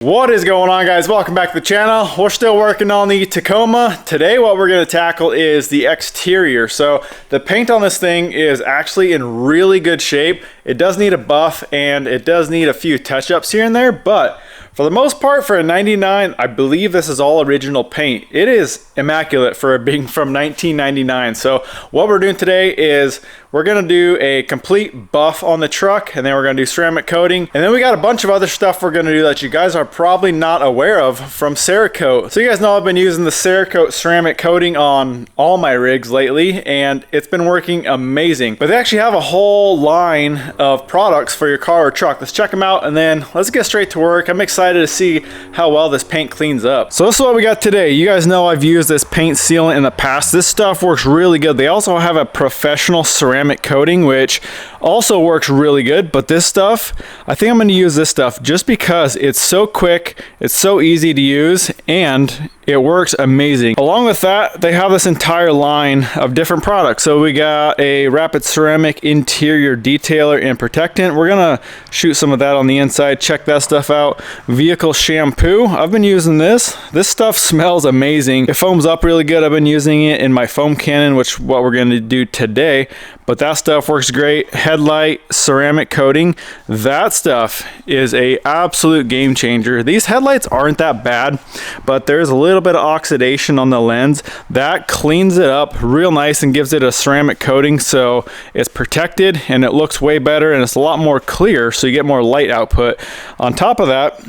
What is going on, guys? Welcome back to the channel. We're still working on the Tacoma. Today what we're going to tackle is the exterior. So the paint on this thing is actually in really good shape. It does need a buff and it does need a few touch-ups here and there, but for the most part, for a 99, I believe this is all original paint. It is immaculate for being from 1999. So what we're doing today is we're gonna do a complete buff on the truck, and then we're gonna do ceramic coating. And then we got a bunch of other stuff we're gonna do that you guys are probably not aware of from Cerakote. So you guys know I've been using the Cerakote ceramic coating on all my rigs lately, and it's been working amazing. But they actually have a whole line of products for your car or truck. Let's check them out, and then let's get straight to work. I'm excited to see how well this paint cleans up. So this is what we got today. You guys know I've used this paint sealant in the past. This stuff works really good. They also have a professional ceramic coating, which also works really good. But this stuff, I think I'm going to use this stuff just because it's so quick, it's so easy to use, and it works amazing. Along with that, they have this entire line of different products. So we got a rapid ceramic interior detailer and protectant. We're gonna shoot some of that on the inside. Check that stuff out. Vehicle shampoo. I've been using this. This stuff smells amazing. It foams up really good. I've been using it in my foam cannon, which is what we're gonna do today. But that stuff works great. Headlight ceramic coating. That stuff is a absolute game changer. These headlights aren't that bad, but there's a little bit of oxidation on the lens. That cleans it up real nice and gives it a ceramic coating, so it's protected and it looks way better and it's a lot more clear, so you get more light output. On top of that,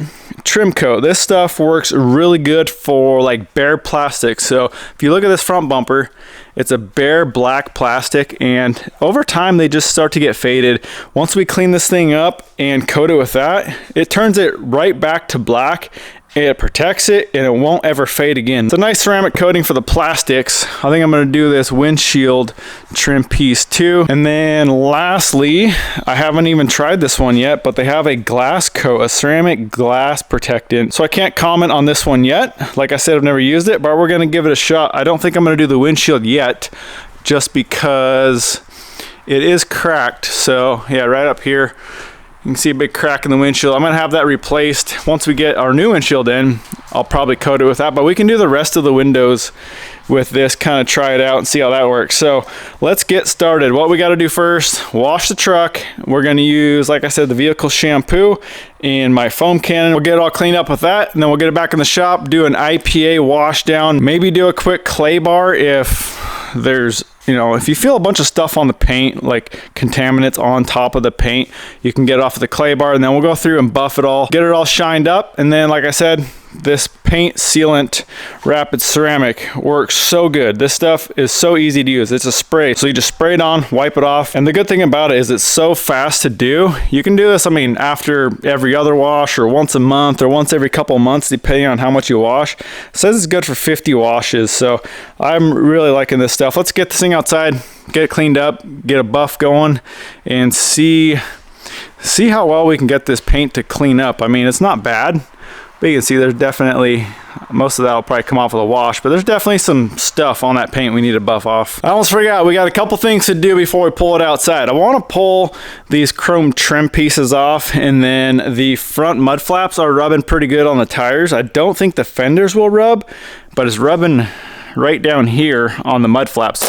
trim coat. This stuff works really good for like bare plastic. So if you look at this front bumper, it's a bare black plastic, and over time they just start to get faded. Once we clean this thing up and coat it with that, it turns it right back to black. It protects it and it won't ever fade again. It's a nice ceramic coating for the plastics. I think I'm gonna do this windshield trim piece too. And then lastly, I haven't even tried this one yet, but they have a glass coat, a ceramic glass protectant. So I can't comment on this one yet. Like I said, I've never used it, but we're gonna give it a shot. I don't think I'm gonna do the windshield yet, just because it is cracked. So yeah, right up here, you can see a big crack in the windshield. I'm gonna have that replaced. Once we get our new windshield in, I'll probably coat it with that, but we can do the rest of the windows with this, kind of try it out and see how that works. So let's get started. What we gotta do first, wash the truck. We're gonna use, like I said, the vehicle shampoo and my foam cannon. We'll get it all cleaned up with that, and then we'll get it back in the shop, do an IPA wash down, maybe do a quick clay bar if there's, you know, if you feel a bunch of stuff on the paint, like contaminants on top of the paint, you can get it off of the clay bar, and then we'll go through and buff it all, get it all shined up. And then, like I said, this paint sealant rapid ceramic works so good. This stuff is so easy to use. It's a spray, so you just spray it on, wipe it off. And the good thing about it is it's so fast to do. You can do this, I mean, after every other wash, or once a month, or once every couple months, depending on how much you wash. It says it's good for 50 washes, so I'm really liking this stuff. Let's get this thing outside, get it cleaned up, get a buff going, and see how well we can get this paint to clean up. I mean, it's not bad, but you can see there's definitely, most of that will probably come off with a wash, but there's definitely some stuff on that paint we need to buff off. I almost forgot, we got a couple things to do before we pull it outside. I want to pull these chrome trim pieces off, and then the front mud flaps are rubbing pretty good on the tires. I don't think the fenders will rub, but it's rubbing right down here on the mud flaps.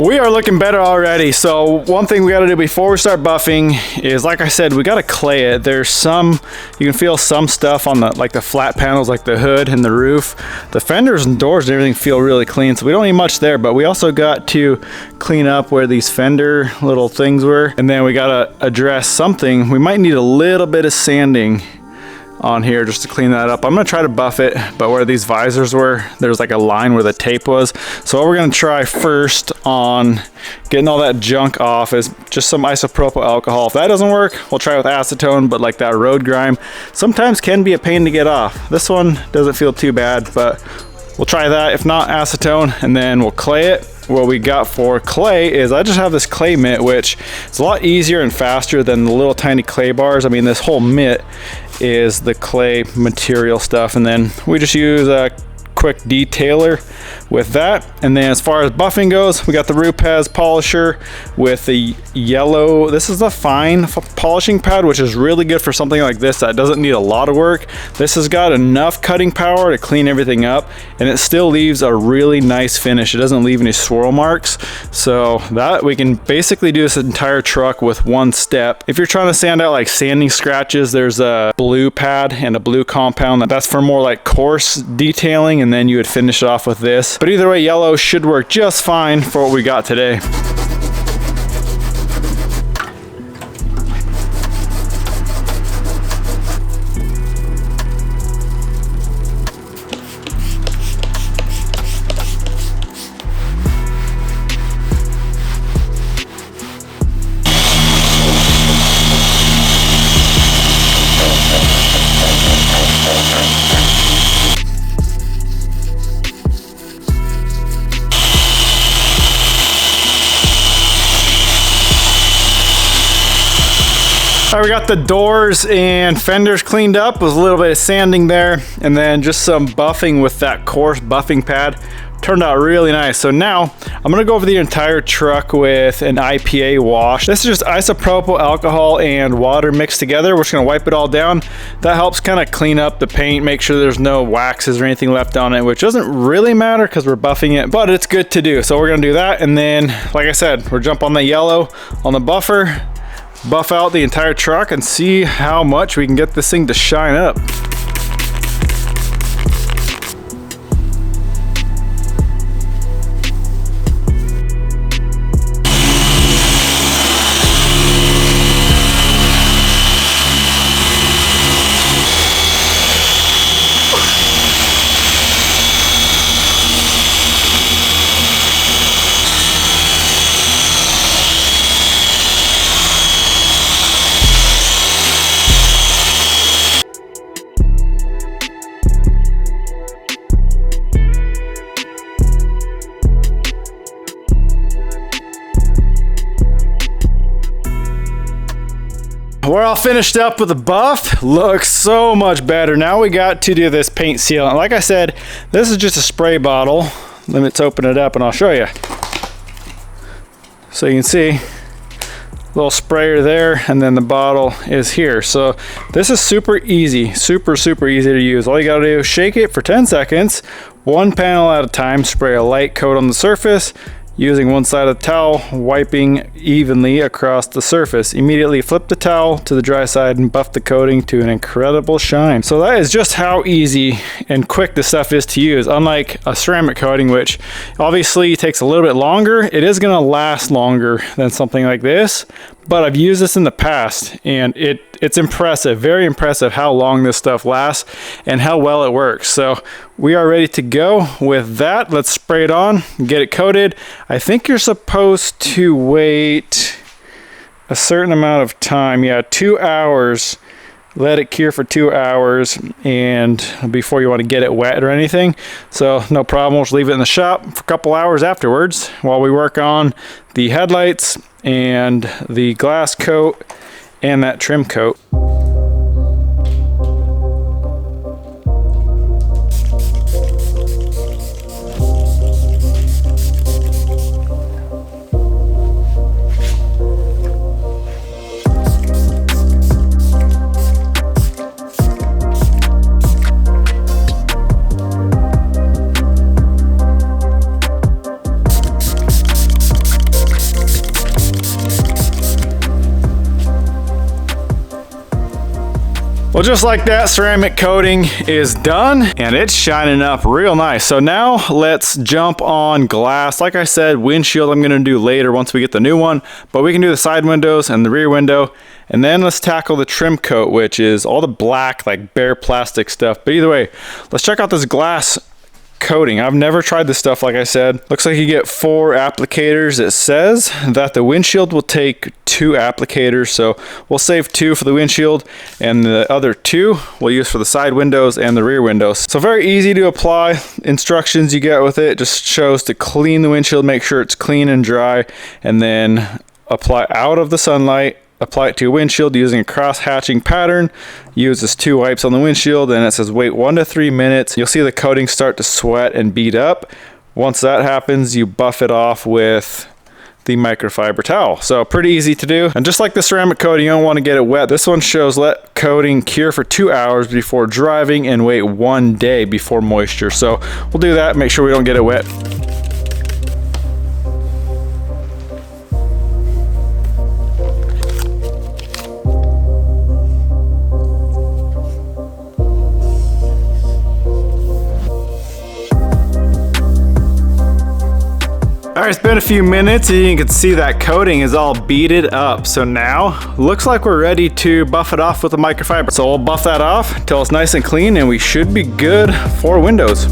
We are looking better already. So one thing we got to do before we start buffing is, like I said, we got to clay it. There's some, you can feel some stuff on the, like the flat panels, like the hood and the roof. The fenders and doors and everything feel really clean, so we don't need much there, but we also got to clean up where these fender little things were. And then we got to address something. We might need a little bit of sanding on here just to clean that up. I'm gonna try to buff it, but where these visors were, there's like a line where the tape was. So what we're gonna try first on getting all that junk off is just some isopropyl alcohol. If that doesn't work, we'll try with acetone, but like that road grime sometimes can be a pain to get off. This one doesn't feel too bad, but we'll try that. If not, acetone, and then we'll clay it. What we got for clay is I just have this clay mitt, which is a lot easier and faster than the little tiny clay bars. I mean, this whole mitt is the clay material stuff, and then we just use a quick detailer with that. And then as far as buffing goes, we got the Rupes polisher with the yellow. This is a fine polishing pad, which is really good for something like this that doesn't need a lot of work. This has got enough cutting power to clean everything up, and it still leaves a really nice finish. It doesn't leave any swirl marks, so that we can basically do this entire truck with one step. If you're trying to sand out like sanding scratches, there's a blue pad and a blue compound that's for more like coarse detailing, and then you would finish it off with this. But either way, yellow should work just fine for what we got today. All right, we got the doors and fenders cleaned up with a little bit of sanding there, and then just some buffing with that coarse buffing pad. Turned out really nice. So now I'm gonna go over the entire truck with an IPA wash. This is just isopropyl alcohol and water mixed together. We're just gonna wipe it all down. That helps kind of clean up the paint, make sure there's no waxes or anything left on it, which doesn't really matter because we're buffing it, but it's good to do. So we're gonna do that, and then, like I said, we'll jump on the yellow on the buffer, buff out the entire truck, and see how much we can get this thing to shine up. We're all finished up with the buff. Looks so much better. Now we got to do this paint sealant. Like I said, this is just a spray bottle. Let's open it up and I'll show you. So you can see, little sprayer there, and then the bottle is here. So this is super easy, super easy to use. All you gotta do is shake it for 10 seconds, one panel at a time, spray a light coat on the surface, using one side of the towel, wiping evenly across the surface. Immediately flip the towel to the dry side and buff the coating to an incredible shine. So that is just how easy and quick this stuff is to use. Unlike a ceramic coating, which obviously takes a little bit longer, it is gonna last longer than something like this. But I've used this in the past, and it's impressive, very impressive how long this stuff lasts and how well it works. So we are ready to go with that. Let's spray it on, get it coated. I think you're supposed to wait a certain amount of time. Yeah, 2 hours. Let it cure for 2 hours, and before you want to get it wet or anything. So no problem, we'll just leave it in the shop for a couple hours afterwards while we work on the headlights and the glass coat and that trim coat. Well, just like that, ceramic coating is done and it's shining up real nice. So now let's jump on glass. Like I said, windshield I'm gonna do later once we get the new one, but we can do the side windows and the rear window. And then let's tackle the trim coat, which is all the black, like bare plastic stuff. But either way, let's check out this glass coating. I've never tried this stuff, like I said. Looks like you get 4 applicators. It says that the windshield will take 2 applicators, so we'll save 2 for the windshield, and the other 2 we'll use for the side windows and the rear windows. So very easy to apply. Instructions you get with it just shows to clean the windshield, make sure it's clean and dry, and then apply out of the sunlight. Apply it to your windshield using a cross-hatching pattern. Uses 2 wipes on the windshield, and it says wait 1 to 3 minutes. You'll see the coating start to sweat and bead up. Once that happens, you buff it off with the microfiber towel. So pretty easy to do. And just like the ceramic coating, you don't want to get it wet. This one shows let coating cure for 2 hours before driving and wait 1 day before moisture. So we'll do that, make sure we don't get it wet. All right, it's been a few minutes and you can see that coating is all beaded up. So now, looks like we're ready to buff it off with the microfiber. So we'll buff that off until it's nice and clean and we should be good for windows.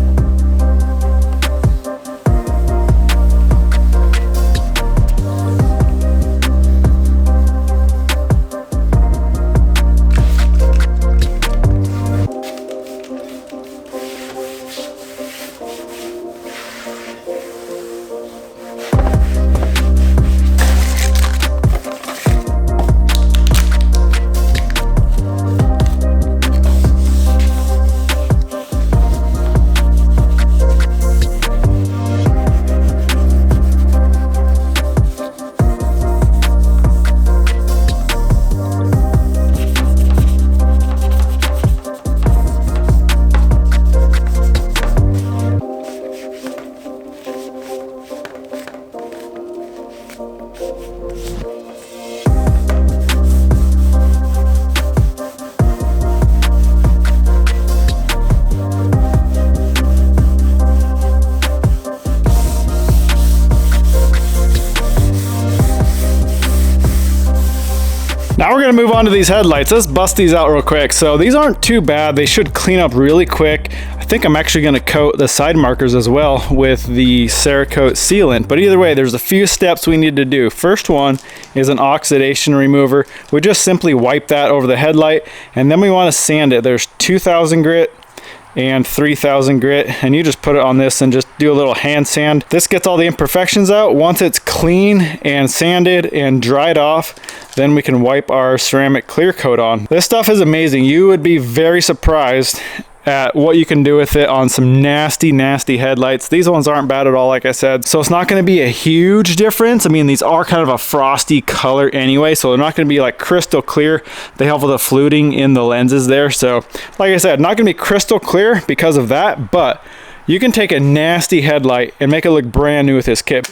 Now we're gonna move on to these headlights. Let's bust these out real quick. So these aren't too bad. They should clean up really quick. I think I'm actually gonna coat the side markers as well with the Cerakote sealant. But either way, there's a few steps we need to do. First one is an oxidation remover. We just simply wipe that over the headlight, and then we wanna sand it. There's 2000 grit and 3000 grit, and you just put it on this and just do a little hand sand. This gets all the imperfections out. Once it's clean and sanded and dried off, then we can wipe our ceramic clear coat on. This stuff is amazing. You would be very surprised at what you can do with it on some nasty headlights. These ones aren't bad at all, like I said. So it's not gonna be a huge difference. I mean, these are kind of a frosty color anyway, so they're not gonna be like crystal clear. They have all the fluting in the lenses there. So like I said, not gonna be crystal clear because of that, but you can take a nasty headlight and make it look brand new with this kit.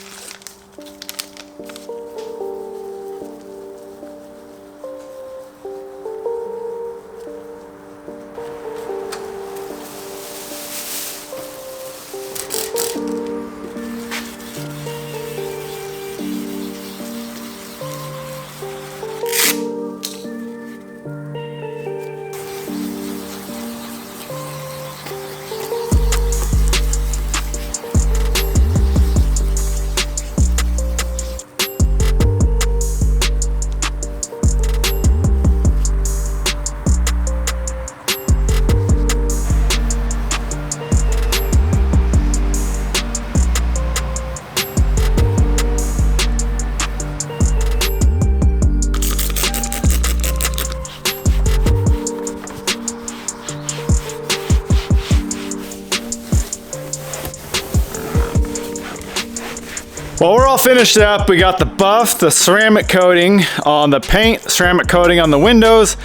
Well, we're all finished up. We got the buff, the ceramic coating on the paint, ceramic coating on the windows,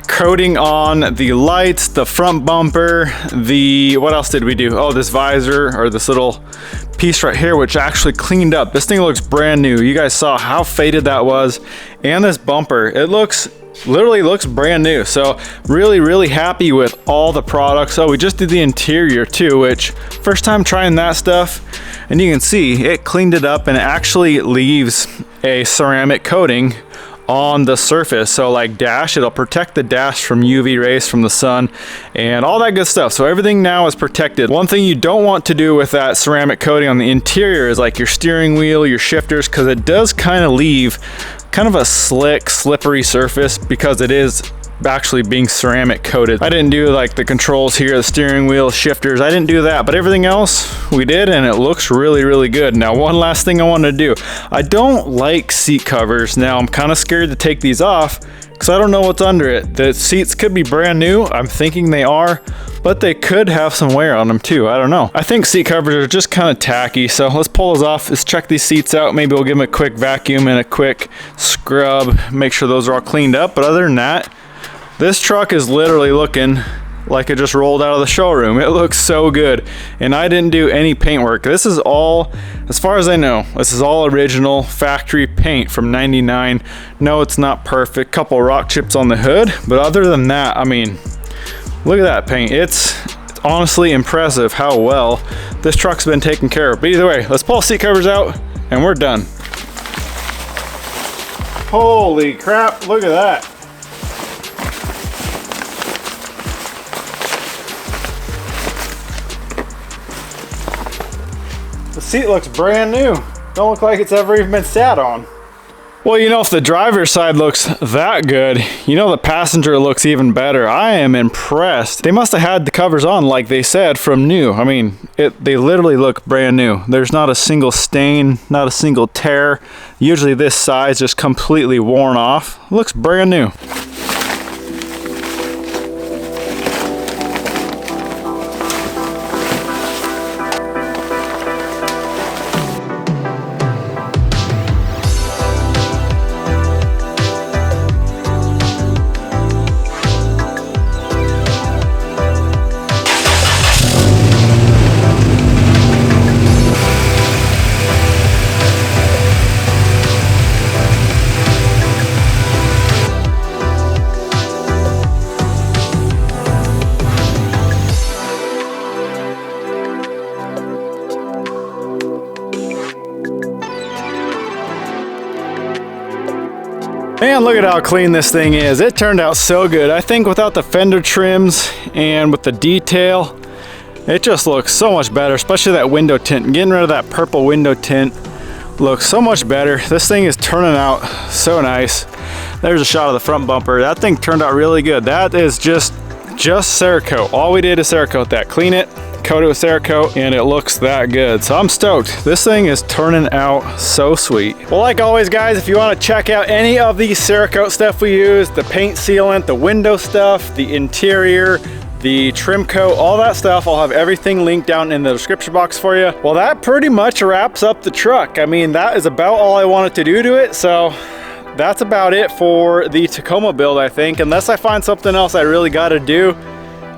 coating on the lights, the front bumper, what else did we do? Oh, this visor, or this little piece right here, which actually cleaned up. This thing looks brand new. You guys saw how faded that was. And this bumper, it literally looks brand new. So really happy with all the products. So we just did the interior too, which first time trying that stuff, and you can see it cleaned it up and it actually leaves a ceramic coating on the surface. So like dash, it'll protect the dash from UV rays from the sun and all that good stuff. So everything now is protected. One thing you don't want to do with that ceramic coating on the interior is like your steering wheel, your shifters, because it does kind of leave kind of a slick, slippery surface because it is actually being ceramic coated. I didn't do like the controls here, the steering wheel, shifters, I didn't do that, but everything else we did, and it looks really good. Now, one last thing I want to do, I don't like seat covers. Now I'm kind of scared to take these off because I don't know what's under it. The seats could be brand new, I'm thinking they are, but they could have some wear on them too. I don't know. I think seat covers are just kind of tacky, so let's pull those off. Let's check these seats out. Maybe we'll give them a quick vacuum and a quick scrub, make sure those are all cleaned up. But other than that, this truck is literally looking like it just rolled out of the showroom. It looks so good, and I didn't do any paint work. This is all, as far as I know, this is all original factory paint from '99. No, it's not perfect. Couple rock chips on the hood, but other than that, I mean, look at that paint. It's honestly impressive how well this truck's been taken care of. But either way, let's pull seat covers out and we're done. Holy crap, look at that. The seat looks brand new. Don't look like it's ever even been sat on. Well, you know, if the driver's side looks that good, you know the passenger looks even better. I am impressed. They must have had the covers on like they said from new. I mean, they literally look brand new. There's not a single stain, not a single tear. Usually this side's just completely worn off. Looks brand new. Man, look at how clean this thing is. It turned out so good. I think without the fender trims and with the detail, it just looks so much better, especially that window tint. Getting rid of that purple window tint looks so much better. This thing is turning out so nice. There's a shot of the front bumper. That thing turned out really good. That is just Cerakote. All we did is Cerakote that. Clean it, coat it with Cerakote, and it looks that good. So I'm stoked. This thing is turning out so sweet. Well, like always, guys, if you want to check out any of the Cerakote stuff we use, the paint sealant, the window stuff, the interior, the trim coat, all that stuff, I'll have everything linked down in the description box for you. Well, that pretty much wraps up the truck. I mean, that is about all I wanted to do to it. So that's about it for the Tacoma build, I think. Unless I find something else I really got to do,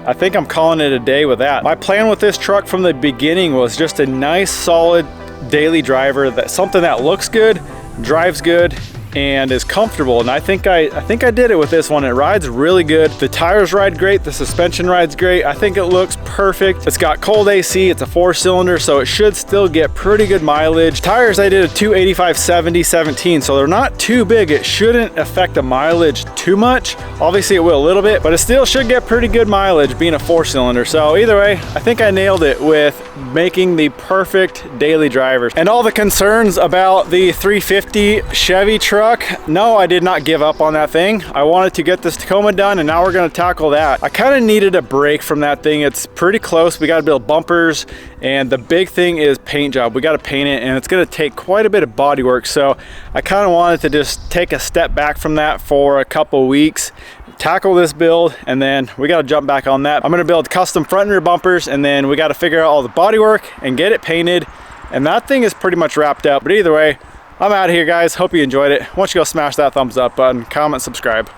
I think I'm calling it a day with that. My plan with this truck from the beginning was just a nice, solid daily driver, something that looks good, drives good, and is comfortable. And I think I did it with this one. It rides really good. The tires ride great. The suspension rides great. I think it looks perfect. It's got cold AC. It's a 4-cylinder, so it should still get pretty good mileage. Tires, I did a 285/70/17, so they're not too big. It shouldn't affect the mileage too much. Obviously it will a little bit, but it still should get pretty good mileage being a 4-cylinder. So either way, I think I nailed it with making the perfect daily driver. And all the concerns about the 350 Chevy truck, no, I did not give up on that thing. I wanted to get this Tacoma done, and now we're going to tackle that. I kind of needed a break from that thing. It's pretty close. We got to build bumpers, and the big thing is paint job. We got to paint it, and it's going to take quite a bit of body work. So I kind of wanted to just take a step back from that for a couple weeks, tackle this build, and then we got to jump back on that. I'm going to build custom front and rear bumpers, and then we got to figure out all the body work and get it painted, and that thing is pretty much wrapped up. But either way, I'm out of here, guys. Hope you enjoyed it. Why don't you go smash that thumbs up button, comment, subscribe.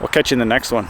We'll catch you in the next one.